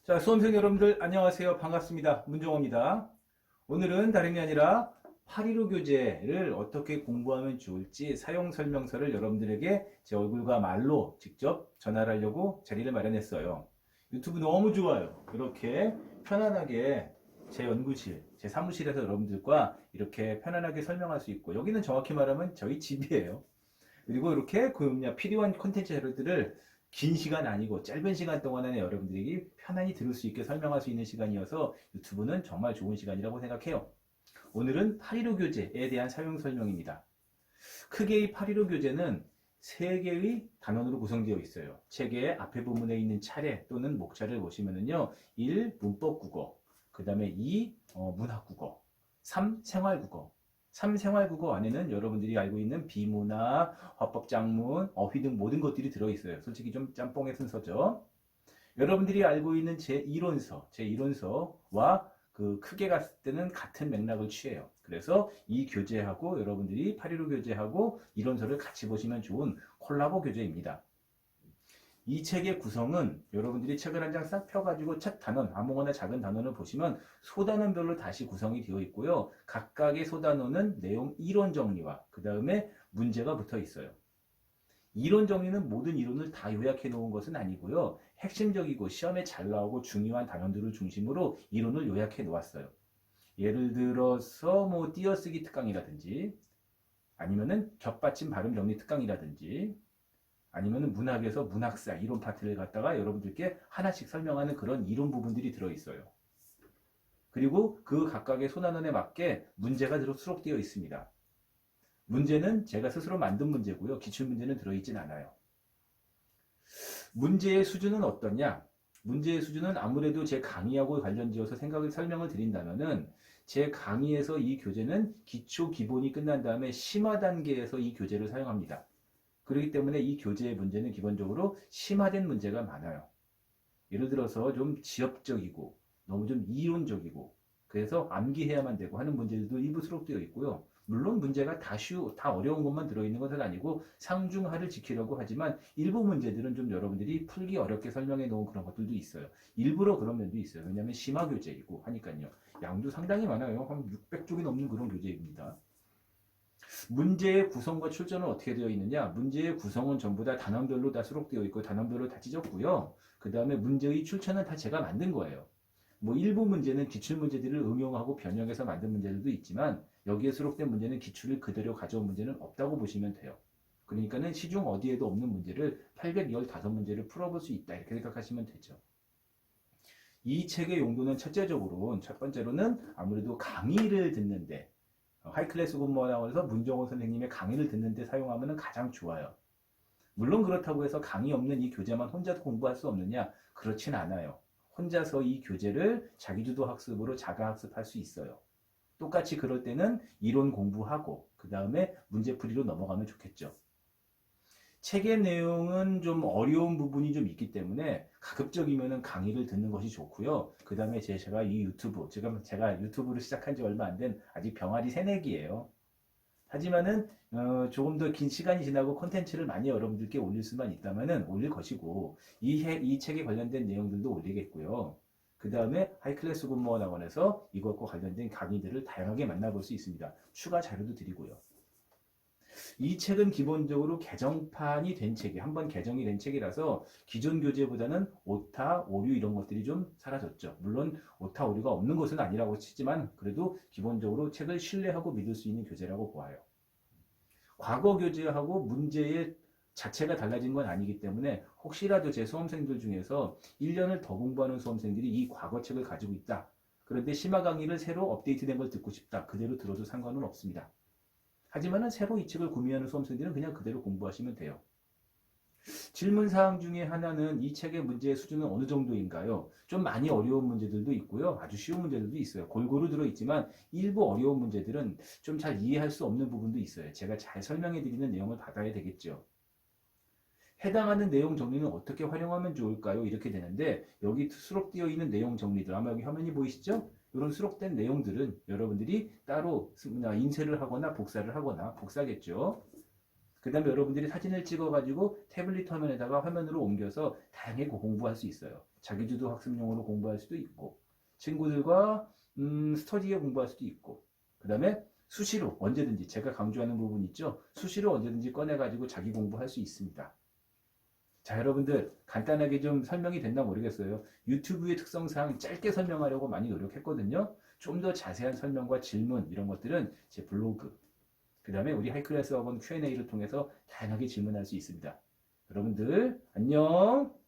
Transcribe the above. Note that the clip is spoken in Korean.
자, 수험생 여러분들 안녕하세요. 반갑습니다. 문정호입니다. 오늘은 다름이 아니라 815 교재를 어떻게 공부하면 좋을지 사용 설명서를 여러분들에게 제 얼굴과 말로 직접 전화를 하려고 자리를 마련했어요. 유튜브 너무 좋아요. 이렇게 편안하게 제 연구실, 제 사무실에서 여러분들과 이렇게 편안하게 설명할 수 있고, 여기는 정확히 말하면 저희 집이에요. 그리고 이렇게 필요한 콘텐츠 자료들을 긴 시간 아니고 짧은 시간 동안에 여러분들이 편안히 들을 수 있게 설명할 수 있는 시간이어서 유튜브는 정말 좋은 시간이라고 생각해요. 오늘은 815 교재에 대한 사용 설명입니다. 크게 이 815 교재는 세 개의 단원으로 구성되어 있어요. 책의 앞에 부분에 있는 차례 또는 목차를 보시면은요. 1. 문법 국어, 그 다음에 2. 문학 국어, 3. 생활 국어. 3. 생활 국어 안에는 여러분들이 알고 있는 비문학, 화법 장문, 어휘 등 모든 것들이 들어있어요. 솔직히 좀 짬뽕의 순서죠. 여러분들이 알고 있는 제 이론서와 그 크게 갔을 때는 같은 맥락을 취해요. 그래서 이 교재하고 여러분들이 815 교재하고 이론서를 같이 보시면 좋은 콜라보 교재입니다. 이 책의 구성은 여러분들이 책을 한 장 싹 펴가지고 첫 단원, 아무거나 작은 단원을 보시면 소단원별로 다시 구성이 되어 있고요. 각각의 소단원은 내용 이론 정리와 그 다음에 문제가 붙어 있어요. 이론 정리는 모든 이론을 다 요약해 놓은 것은 아니고요. 핵심적이고 시험에 잘 나오고 중요한 단원들을 중심으로 이론을 요약해 놓았어요. 예를 들어서 뭐 띄어쓰기 특강이라든지 아니면은 겹받침 발음 정리 특강이라든지 아니면은 문학에서 문학사 이론 파트를 갖다가 여러분들께 하나씩 설명하는 그런 이론 부분들이 들어 있어요. 그리고 그 각각의 소단원에 맞게 문제가 수록되어 있습니다. 문제는 제가 스스로 만든 문제고요. 기출문제는 들어있진 않아요. 문제의 수준은 어떠냐? 문제의 수준은 아무래도 제 강의하고 관련지어서 설명을 드린다면은 제 강의에서 이 교재는 기초 기본이 끝난 다음에 심화 단계에서 이 교재를 사용합니다. 그렇기 때문에 이 교재의 문제는 기본적으로 심화된 문제가 많아요. 예를 들어서 좀 지엽적이고 너무 좀 이론적이고 그래서 암기해야만 되고 하는 문제들도 일부 수록되어 있고요. 물론 문제가 다 어려운 것만 들어있는 것은 아니고 상중하를 지키려고 하지만 일부 문제들은 좀 여러분들이 풀기 어렵게 설명해 놓은 그런 것들도 있어요. 일부러 그런 면도 있어요. 왜냐하면 심화 교재이고 하니까요. 양도 상당히 많아요. 한 600쪽이 넘는 그런 교재입니다. 문제의 구성과 출전은 어떻게 되어 있느냐? 문제의 구성은 전부 다 단원별로 다 수록되어 있고 단원별로 다 찢었고요. 그 다음에 문제의 출처는 다 제가 만든 거예요. 뭐 일부 문제는 기출 문제들을 응용하고 변형해서 만든 문제들도 있지만 여기에 수록된 문제는 기출을 그대로 가져온 문제는 없다고 보시면 돼요. 그러니까는 시중 어디에도 없는 문제를 815문제를 풀어볼 수 있다 이렇게 생각하시면 되죠. 이 책의 용도는 첫 번째로는 아무래도 강의를 듣는데 하이클래스 공무원학원에서 문정호 선생님의 강의를 듣는데 사용하면 가장 좋아요. 물론 그렇다고 해서 강의 없는 이 교재만 혼자서 공부할 수 없느냐? 그렇진 않아요. 혼자서 이 교재를 자기주도 학습으로 자가학습할 수 있어요. 똑같이 그럴 때는 이론 공부하고 그 다음에 문제풀이로 넘어가면 좋겠죠. 책의 내용은 좀 어려운 부분이 좀 있기 때문에 가급적이면 강의를 듣는 것이 좋고요. 그 다음에 제가 이 제가 유튜브를 시작한 지 얼마 안 된 아직 병아리 새내기예요. 하지만은 조금 더 긴 시간이 지나고 콘텐츠를 많이 여러분들께 올릴 수만 있다면은 올릴 것이고 이 책에 관련된 내용들도 올리겠고요. 그 다음에 하이클래스 공무원학원에서 이것과 관련된 강의들을 다양하게 만나볼 수 있습니다. 추가 자료도 드리고요. 이 책은 기본적으로 개정판이 된 책이 한번 개정이 된 책이라서 기존 교재보다는 오타, 오류 이런 것들이 좀 사라졌죠. 물론 오타, 오류가 없는 것은 아니라고 치지만 그래도 기본적으로 책을 신뢰하고 믿을 수 있는 교재라고 보아요. 과거 교재하고 문제의 자체가 달라진 건 아니기 때문에 혹시라도 제 수험생들 중에서 1년을 더 공부하는 수험생들이 이 과거 책을 가지고 있다. 그런데 심화 강의를 새로 업데이트된 걸 듣고 싶다. 그대로 들어도 상관은 없습니다. 하지만은 새로 이 책을 구매하는 수험생들은 그냥 그대로 공부하시면 돼요. 질문사항 중에 하나는 이 책의 문제의 수준은 어느 정도인가요? 좀 많이 어려운 문제들도 있고요. 아주 쉬운 문제들도 있어요. 골고루 들어있지만 일부 어려운 문제들은 좀 잘 이해할 수 없는 부분도 있어요. 제가 잘 설명해 드리는 내용을 받아야 되겠죠. 해당하는 내용 정리는 어떻게 활용하면 좋을까요? 이렇게 되는데 여기 수록되어 있는 내용 정리들 아마 여기 화면이 보이시죠? 이런 수록된 내용들은 여러분들이 따로 인쇄를 하거나 복사를 하거나 복사겠죠. 그 다음에 여러분들이 사진을 찍어가지고 태블릿 화면에다가 화면으로 옮겨서 다양하게 공부할 수 있어요. 자기주도 학습용으로 공부할 수도 있고, 친구들과 스터디에 공부할 수도 있고, 그 다음에 수시로 언제든지 제가 강조하는 부분 있죠. 수시로 언제든지 꺼내가지고 자기 공부할 수 있습니다. 자, 여러분들 간단하게 좀 설명이 됐나 모르겠어요. 유튜브의 특성상 짧게 설명하려고 많이 노력했거든요. 좀 더 자세한 설명과 질문 이런 것들은 제 블로그, 그 다음에 우리 하이클래스 학원 Q&A를 통해서 다양하게 질문할 수 있습니다. 여러분들 안녕.